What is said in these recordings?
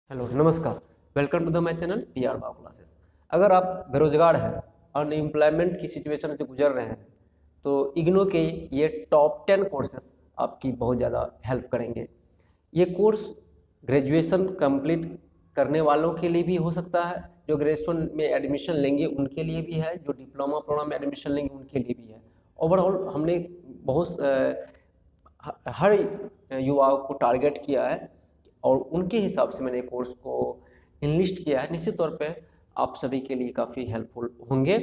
Hello नमस्कार। Welcome to the my channel PR बाव classes. अगर आप बेरोजगार हैं, अनएम्प्लॉयमेंट की सिचुएशन से गुजर रहे हैं, तो इग्नो के ये टॉप 10 कोर्सेस आपकी बहुत ज़्यादा हेल्प करेंगे। ये कोर्स ग्रेजुएशन कंप्लीट करने वालों के लिए भी हो सकता है, जो ग्रेजुएशन में एडमिशन लेंगे उनके लिए भी है, जो डिप्लोमा प्रोग्राम में एडमिशन लेंगे उनके लिए भी है। ओवरऑल हमने बहुत हर युवाओं को टारगेट किया है और उनके हिसाब से मैंने कोर्स को इनलिस्ट किया है। निश्चित तौर पे आप सभी के लिए काफ़ी हेल्पफुल होंगे।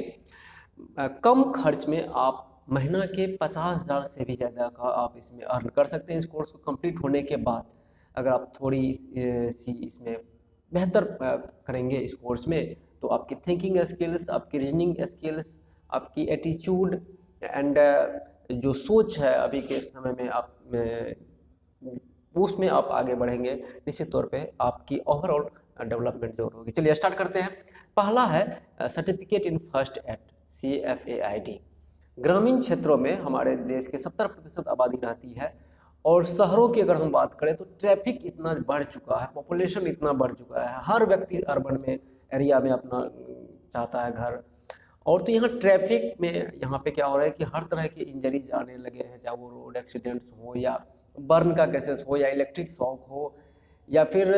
कम खर्च में आप महीना के 50,000 से भी ज़्यादा का आप इसमें अर्न कर सकते हैं। इस कोर्स को कंप्लीट होने के बाद अगर आप थोड़ी सी इसमें बेहतर करेंगे इस कोर्स में, तो आपकी थिंकिंग स्किल्स, आपकी रीजनिंग स्किल्स, आपकी एटीट्यूड एंड जो सोच है अभी के समय में आप उसमें आप आगे बढ़ेंगे। निश्चित तौर पे आपकी ओवरऑल डेवलपमेंट जरूर होगी। चलिए स्टार्ट करते हैं। पहला है certificate in first aid CFAID। ग्रामीण क्षेत्रों में हमारे देश के 70% आबादी रहती है और शहरों की अगर हम बात करें तो ट्रैफिक इतना बढ़ चुका है, पॉपुलेशन इतना बढ़ चुका है, हर व्यक्ति अर्बन में एरिया में अपना चाहता है घर। और तो यहाँ ट्रैफिक में यहाँ पे क्या हो रहा है कि हर तरह के इंजरीज आने लगे हैं, चाहे वो रोड एक्सीडेंट्स हो या बर्न का केसेस हो या इलेक्ट्रिक शॉक हो या फिर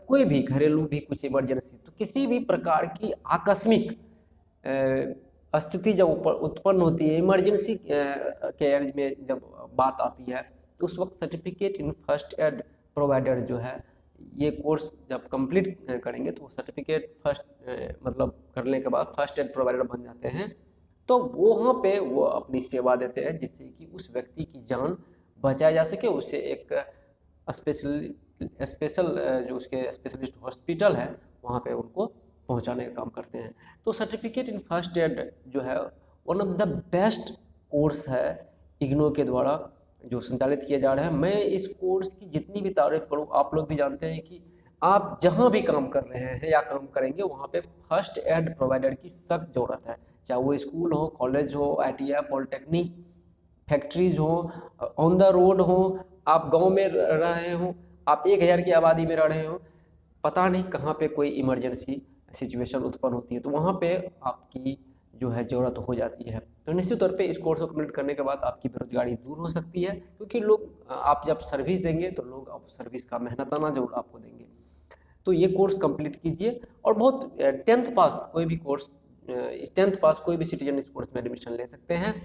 कोई भी घरेलू भी कुछ इमरजेंसी, तो किसी भी प्रकार की आकस्मिक स्थिति जब उत्पन्न होती है, इमरजेंसी केयर में जब बात आती है, तो उस वक्त certificate in first aid provider जो है, ये कोर्स जब कंप्लीट करेंगे तो सर्टिफिकेट फर्स्ट मतलब करने के बाद फर्स्ट एड प्रोवाइडर बन जाते हैं। तो वहाँ पे वो अपनी सेवा देते हैं जिससे कि उस व्यक्ति की जान बचाया जा सके, उसे एक स्पेशल जो उसके स्पेशलिस्ट हॉस्पिटल है वहाँ पे उनको पहुँचाने का काम करते हैं। तो सर्टिफिकेट इन फर्स्ट एड जो है one of the best course है इग्नो के द्वारा जो संचालित किए जा रहे हैं। मैं इस कोर्स की जितनी भी तारीफ करूँ, आप लोग भी जानते हैं कि आप जहाँ भी काम कर रहे हैं या काम करेंगे वहाँ पे फर्स्ट एड प्रोवाइडर की सख्त ज़रूरत है, चाहे वो स्कूल हो, कॉलेज हो, ITI, पॉलिटेक्निक, फैक्ट्रीज हो, ऑन द रोड हो, आप गांव में रह रहे हो, आप 1,000 की आबादी में रह रहे हो, पता नहीं कहाँ पे कोई इमरजेंसी सिचुएशन उत्पन्न होती है, तो वहाँ पे आपकी जो है ज़रूरत हो जाती है। तो निश्चित तौर पे इस कोर्स को कंप्लीट करने के बाद आपकी बेरोजगारी दूर हो सकती है, क्योंकि लोग आप जब सर्विस देंगे तो लोग आप सर्विस का मेहनताना जरूर आपको देंगे। तो ये कोर्स कंप्लीट कीजिए और बहुत 10th पास कोई भी कोर्स 10th पास कोई भी सिटीजन इस कोर्स में एडमिशन ले सकते हैं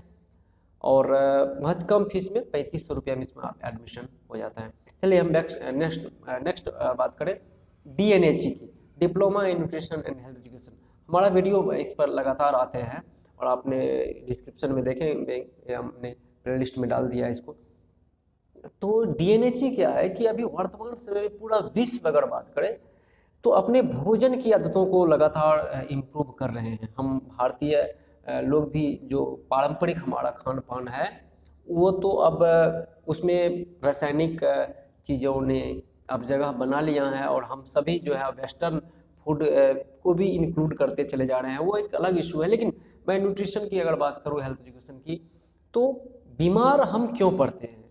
और बहुत कम फीस में 3500 रुपये में इसमें एडमिशन हो जाता है। चलिए हम नेक्स्ट बात करें DNHE की, diploma in nutrition and health education. हमारा वीडियो इस पर लगातार आते हैं और आपने डिस्क्रिप्शन में देखें, हमने प्लेलिस्ट में डाल दिया है इसको। तो DNHE क्या है कि अभी वर्तमान समय में पूरा विश्व अगर बात करें तो अपने भोजन की आदतों को लगातार इम्प्रूव कर रहे हैं। हम भारतीय लोग भी जो पारंपरिक हमारा खान पान है वो तो अब उसमें रासायनिक चीज़ों ने अब जगह बना लिया है और हम सभी जो है वेस्टर्न फूड को भी इंक्लूड करते चले जा रहे हैं, वो एक अलग इशू है। लेकिन मैं न्यूट्रिशन की अगर बात करूँ, हेल्थ एजुकेशन की, तो बीमार हम क्यों पड़ते हैं?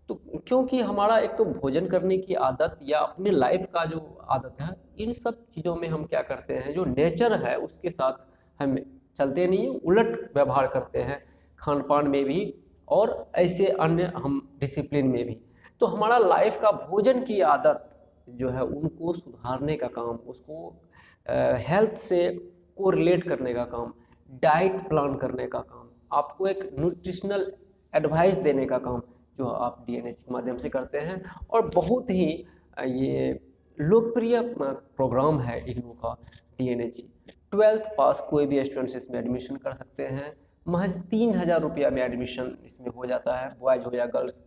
तो क्योंकि हमारा एक तो भोजन करने की आदत या अपने लाइफ का जो आदत है, इन सब चीज़ों में हम क्या करते हैं, जो नेचर है उसके साथ हम चलते नहीं, उलट व्यवहार करते हैं खान पान में भी और ऐसे अन्य हम डिसिप्लिन में भी। तो हमारा लाइफ का भोजन की आदत जो है उनको सुधारने का काम, उसको हेल्थ से को रिलेट करने का काम, डाइट प्लान करने का काम, आपको एक न्यूट्रिशनल एडवाइस देने का काम जो आप DNHE के माध्यम से करते हैं। और बहुत ही ये लोकप्रिय प्रोग्राम है इग्नू का DNHE। 12th पास कोई भी स्टूडेंट्स इसमें एडमिशन कर सकते हैं। महज 3,000 रुपया में एडमिशन इसमें हो जाता है, बॉयज़ हो या गर्ल्स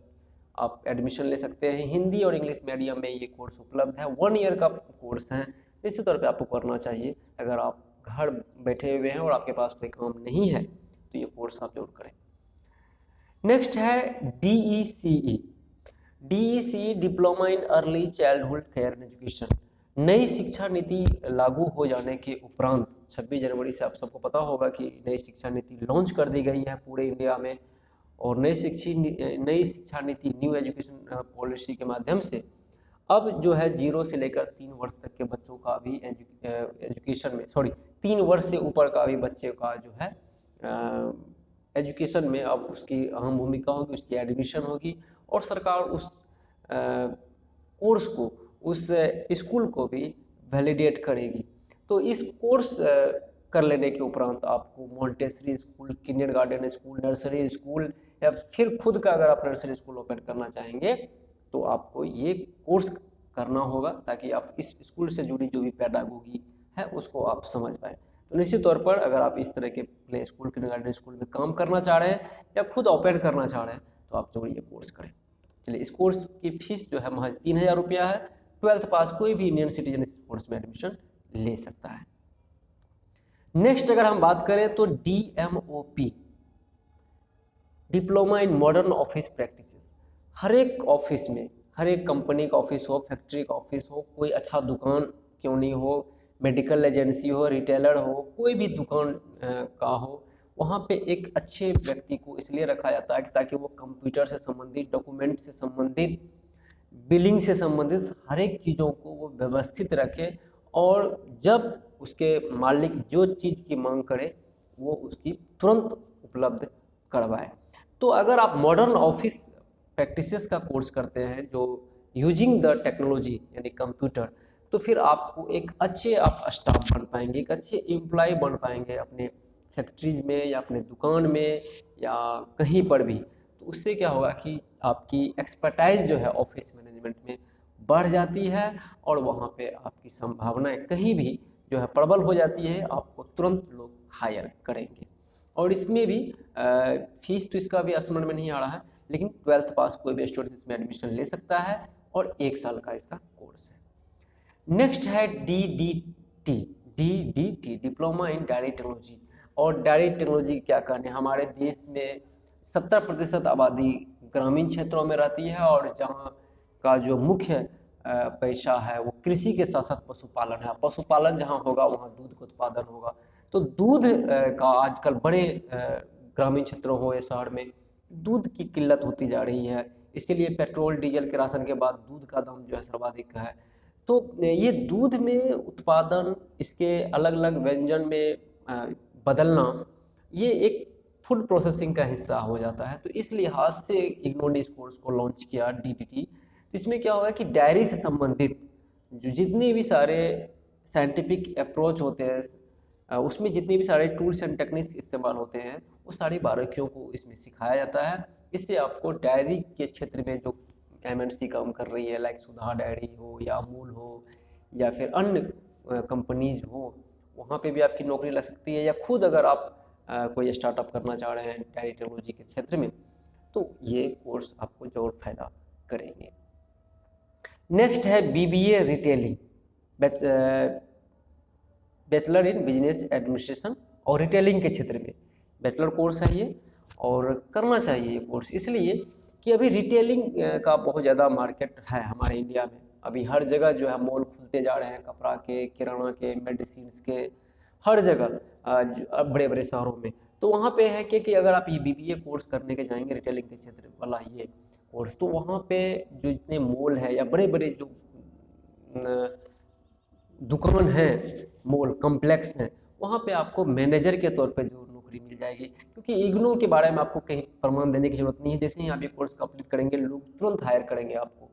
आप एडमिशन ले सकते हैं। हिंदी और इंग्लिश मीडियम में ये कोर्स उपलब्ध है, 1 ईयर का कोर्स है। निश्चित तौर पे आपको करना चाहिए। अगर आप घर बैठे हुए हैं और आपके पास कोई काम नहीं है तो ये कोर्स आप जरूर करें। नेक्स्ट है DECE। DECE diploma in early childhood care and education. नई शिक्षा नीति लागू हो जाने के उपरांत 26 जनवरी से आप सबको पता होगा कि नई शिक्षा नीति लॉन्च कर दी गई है पूरे इंडिया में। और नई शिक्षा नीति न्यू एजुकेशन पॉलिसी के माध्यम से अब जो है 0 से लेकर 3 वर्ष तक के बच्चों का भी एजुकेशन में 3 वर्ष से ऊपर का भी बच्चे का जो है एजुकेशन में अब उसकी अहम भूमिका होगी, उसकी एडमिशन होगी और सरकार उस कोर्स को, उस स्कूल को भी वैलिडेट करेगी। तो इस कोर्स कर लेने के उपरांत आपको Montessori school, kindergarten school, nursery school या फिर खुद का अगर आप नर्सरी स्कूल ओपन करना चाहेंगे तो आपको ये कोर्स करना होगा ताकि आप इस स्कूल से जुड़ी जो भी पेडागोगी है उसको आप समझ पाएँ। तो निश्चित तौर पर अगर आप इस तरह के प्ले स्कूल, किंडरगार्टन स्कूल में काम करना चाह रहे हैं या खुद ओपन करना चाह रहे हैं तो आप जरूर ये कोर्स करें। चलिए, इस कोर्स की फीस जो है महज 3000 रुपया है। 12th पास कोई भी इंडियन सिटीजन इस कोर्स में एडमिशन ले सकता है। नेक्स्ट अगर हम बात करें तो DMOP, diploma in modern office practices. हर एक ऑफिस में, हर एक कंपनी का ऑफिस हो, फैक्ट्री का ऑफिस हो, कोई अच्छा दुकान क्यों नहीं हो, मेडिकल एजेंसी हो, रिटेलर हो, कोई भी दुकान का हो, वहाँ पे एक अच्छे व्यक्ति को इसलिए रखा जाता है कि ताकि वो कंप्यूटर से संबंधित, डॉक्यूमेंट से संबंधित, बिलिंग से संबंधित हर एक चीज़ों को वो व्यवस्थित रखे और जब उसके मालिक जो चीज़ की मांग करे वो उसकी तुरंत उपलब्ध करवाए। तो अगर आप मॉडर्न ऑफिस प्रैक्टिसेस का कोर्स करते हैं जो यूजिंग द टेक्नोलॉजी यानी कंप्यूटर, तो फिर आपको एक अच्छे आप स्टाफ बन पाएंगे, एक अच्छे एम्प्लॉय बन पाएंगे अपने फैक्ट्रीज में या अपने दुकान में या कहीं पर भी। तो उससे क्या होगा कि आपकी एक्सपर्टाइज जो है ऑफिस मैनेजमेंट में बढ़ जाती है और वहाँ पे आपकी संभावनाएं कहीं भी जो है प्रबल हो जाती है, आपको तुरंत लोग हायर करेंगे। और इसमें भी फीस तो इसका भी समझ में नहीं आ रहा है, लेकिन 12th पास कोई भी स्टूडेंट इसमें एडमिशन ले सकता है और 1 साल का इसका कोर्स है। नेक्स्ट है DDT, diploma in diary technology. और डायरी टेक्नोलॉजी क्या करने, हमारे देश में 70% आबादी ग्रामीण क्षेत्रों में रहती है और जहाँ का जो मुख्य पेशा है वो कृषि के साथ साथ पशुपालन है। पशुपालन जहाँ होगा वहाँ दूध का उत्पादन होगा। तो दूध का आजकल बड़े ग्रामीण क्षेत्रों हो या शहर में दूध की किल्लत होती जा रही है, इसीलिए पेट्रोल डीजल के राशन के बाद दूध का दाम जो है सर्वाधिक है। तो ये दूध में उत्पादन, इसके अलग अलग व्यंजन में बदलना, ये एक फूड प्रोसेसिंग का हिस्सा हो जाता है। तो इस लिहाज से इग्नू ने इस कोर्स को लॉन्च किया DDT। तो इसमें क्या होगा कि डायरी से संबंधित जो जितने भी सारे साइंटिफिक अप्रोच होते हैं, उसमें जितने भी सारे टूल्स एंड टेक्निक्स इस्तेमाल होते हैं वो सारी बारीकियों को इसमें सिखाया जाता है। इससे आपको डायरी के क्षेत्र में जो MNC काम कर रही है, लाइक सुधा डायरी हो या अमूल हो या फिर अन्य कंपनीज हो, वहाँ पे भी आपकी नौकरी लग सकती है। या खुद अगर आप कोई स्टार्टअप करना चाह रहे हैं डायरी टेक्नोलॉजी के क्षेत्र में, तो ये कोर्स आपको जरूर फायदा करेंगे। नेक्स्ट है BBA retailing, bachelor in business administration और रिटेलिंग के क्षेत्र में बैचलर कोर्स है ये। और करना चाहिए ये कोर्स इसलिए कि अभी रिटेलिंग का बहुत ज़्यादा मार्केट है हमारे इंडिया में। अभी हर जगह जो है मॉल खुलते जा रहे हैं, कपड़ा के, किराना के, मेडिसिन्स के, हर जगह बड़े बड़े शहरों में। तो वहाँ पे है कि अगर आप ये BBA कोर्स करने के जाएंगे रिटेलिंग के क्षेत्र वाला ये कोर्स, तो वहाँ पे जो इतने मॉल है या बड़े बड़े जो दुकान हैं, मॉल कॉम्प्लेक्स हैं, वहाँ पे आपको मैनेजर के तौर पे जो नौकरी मिल जाएगी। क्योंकि इग्नू के बारे में आपको कहीं प्रमाण देने की ज़रूरत नहीं है, जैसे ही आप ये कोर्स कंप्लीट करेंगे लोग तुरंत हायर करेंगे आपको।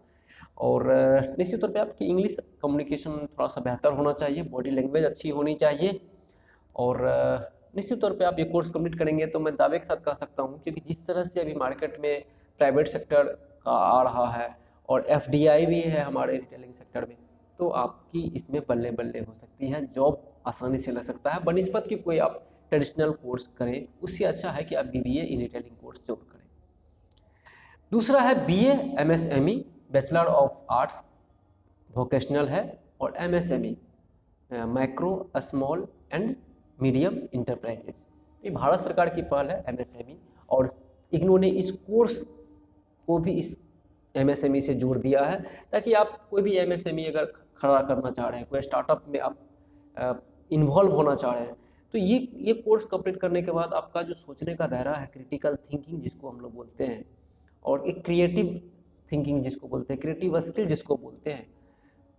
और निश्चित तौर पे आपकी इंग्लिश कम्युनिकेशन थोड़ा सा बेहतर होना चाहिए, बॉडी लैंग्वेज अच्छी होनी चाहिए। और निश्चित तौर पे आप ये कोर्स कंप्लीट करेंगे तो मैं दावे के साथ कह सकता हूँ, क्योंकि जिस तरह से अभी मार्केट में प्राइवेट सेक्टर का आ रहा है और FDI भी है हमारे रिटेलिंग सेक्टर में, तो आपकी इसमें बल्ले बल्ले हो सकती है, जॉब आसानी से लग सकता है बनिस्बत कि कोई आप ट्रेडिशनल कोर्स करें। उससे अच्छा है कि आप BBA इन रिटेलिंग कोर्स जरूर करें। दूसरा है BA MSME, bachelor of arts vocational है, और MSME micro small and medium enterprises. ये भारत सरकार की पहल है MSME, और इग्नू ने इस कोर्स को भी इस MSME से जोड़ दिया है ताकि आप कोई भी MSME अगर खड़ा करना चाह रहे हैं, कोई स्टार्टअप में आप इन्वॉल्व होना चाह रहे हैं, तो ये कोर्स कंप्लीट करने के बाद आपका जो सोचने का दायरा है, क्रिटिकल थिंकिंग जिसको हम लोग बोलते हैं, और एक क्रिएटिव थिंकिंग जिसको बोलते हैं, क्रिएटिव स्किल जिसको बोलते हैं,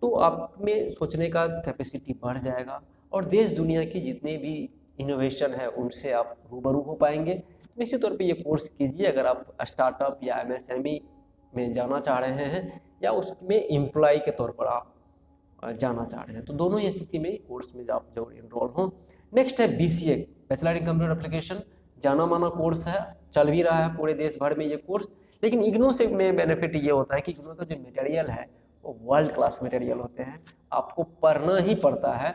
तो आप में सोचने का कैपेसिटी बढ़ जाएगा और देश दुनिया की जितने भी इनोवेशन है उनसे आप रूबरू हो पाएंगे। निश्चित तौर पे ये कोर्स कीजिए अगर आप स्टार्टअप या एमएसएमई में जाना चाह रहे हैं या उसमें एम्प्लॉय के तौर पर आप जाना चाह रहे हैं, तो दोनों ही स्थिति में कोर्स में आप जरूर इनरोल हों। नेक्स्ट है BCA, bachelor in computer application, जाना माना कोर्स है, चल भी रहा है पूरे देश भर में ये कोर्स। लेकिन इग्नू से में बेनिफिट ये होता है कि इग्नू का जो मटेरियल है वो वर्ल्ड क्लास मटेरियल होते हैं, आपको पढ़ना ही पड़ता है,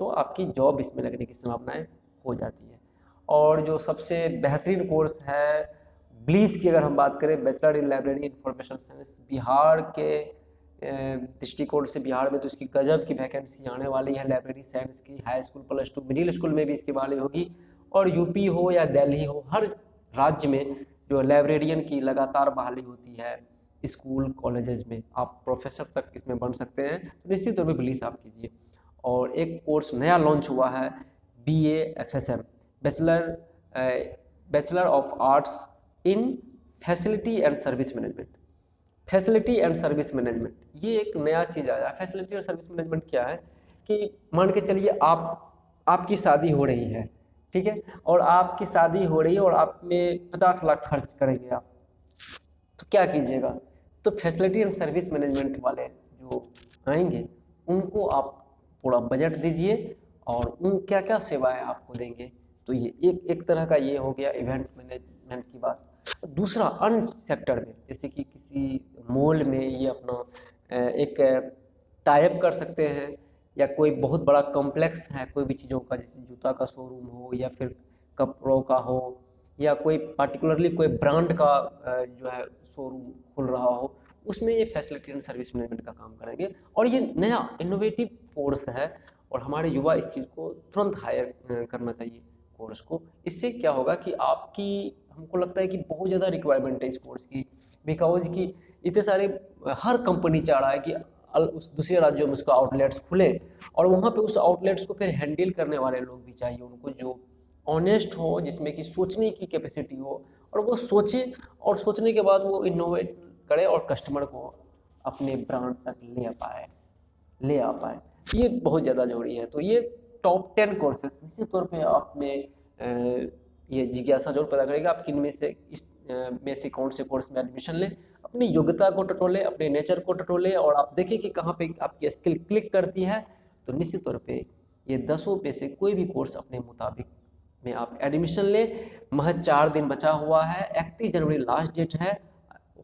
तो आपकी जॉब इसमें लगने की संभावनाएं हो जाती है। और जो सबसे बेहतरीन कोर्स है ब्लीस की अगर हम बात करें, bachelor in library information science, Bihar के दृष्टिकोण से बिहार में तो इसकी गजब की वैकेंसी आने वाली है लाइब्रेरी साइंस की। High school, plus two, middle school में भी इसकी बहाली होगी और यूपी हो या दिल्ली हो, हर राज्य में जो लाइब्रेरियन की लगातार बहाली होती है स्कूल कॉलेजेस में, आप प्रोफेसर तक इसमें बन सकते हैं, तो निश्चित तौर पर बिलीस आप कीजिए। और एक कोर्स नया लॉन्च हुआ है BAFSM, bachelor of arts in facility and service management. Facility and service management ये एक नया चीज़ आया है। फैसिलिटी और सर्विस मैनेजमेंट क्या है कि मान के चलिए आपकी शादी हो रही है, ठीक है, और आपकी शादी हो रही है और आप में 50 लाख खर्च करेंगे आप, तो क्या कीजिएगा, तो फैसिलिटी एंड सर्विस मैनेजमेंट वाले जो आएंगे उनको आप पूरा बजट दीजिए और उन क्या क्या सेवाएं आपको देंगे। तो ये एक तरह का ये हो गया इवेंट मैनेजमेंट की बात। दूसरा अन्य सेक्टर में, जैसे कि किसी मॉल में ये अपना एक टाइप कर सकते हैं, या कोई बहुत बड़ा कॉम्प्लेक्स है कोई भी चीज़ों का, जैसे जूता का शोरूम हो या फिर कपड़ों का हो या कोई पार्टिकुलरली कोई ब्रांड का जो है शोरूम खुल रहा हो, उसमें ये फैसिलिटी एंड सर्विस मैनेजमेंट का काम करेंगे। और ये नया इनोवेटिव कोर्स है और हमारे युवा इस चीज़ को तुरंत हायर करना चाहिए कोर्स को। इससे क्या होगा कि आपकी, हमको लगता है कि बहुत ज़्यादा रिक्वायरमेंट है इस कोर्स की, बिकॉज कि इतने सारे हर कंपनी चाह रहा है कि उस दूसरे राज्यों में उसका आउटलेट्स खुले और वहाँ पे उस आउटलेट्स को फिर हैंडल करने वाले लोग भी चाहिए उनको, जो ऑनेस्ट हो, जिसमें कि सोचने की कैपेसिटी हो और वो सोचे और सोचने के बाद वो इनोवेट करे और कस्टमर को अपने ब्रांड तक ले आ पाए, ये बहुत ज़्यादा जरूरी है। तो ये टॉप 10 कोर्सेस निश्चित तौर पे आप में ये जिज्ञासा जरूर पैदा करेगा आप किन में से में से कौन से कोर्स में एडमिशन लें। अपनी योग्यता को टटोलें, अपने नेचर को टटोलें और आप देखें कि कहाँ पे आपकी स्किल क्लिक करती है, तो निश्चित तौर पे ये 10 में से कोई भी कोर्स अपने मुताबिक में आप एडमिशन लें। महज 4 दिन बचा हुआ है, 31 जनवरी लास्ट डेट है।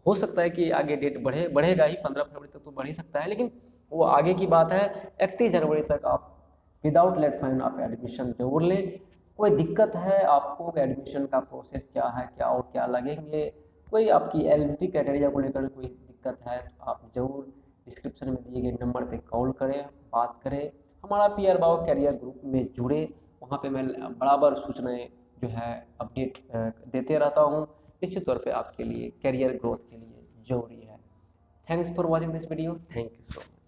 हो सकता है कि आगे डेट बढ़ेगा ही, 15 फरवरी तक तो बढ़ ही सकता है, लेकिन वो आगे की बात है। 31 जनवरी तक आप विदाउट लेट फाइन आप एडमिशन जरूर लें। कोई दिक्कत है आपको, एडमिशन का प्रोसेस क्या है, क्या और क्या लगेंगे, कोई आपकी एलिजिबिलिटी क्राइटेरिया को लेकर कोई दिक्कत है, तो आप जरूर डिस्क्रिप्शन में दिए गए नंबर पे कॉल करें, बात करें, हमारा PR बाओ कैरियर ग्रुप में जुड़े। वहाँ पे मैं बराबर सूचनाएं जो है अपडेट देते रहता हूँ, निश्चित तौर पे आपके लिए कैरियर ग्रोथ के लिए जरूरी है। Thanks for watching this video, thank you so much.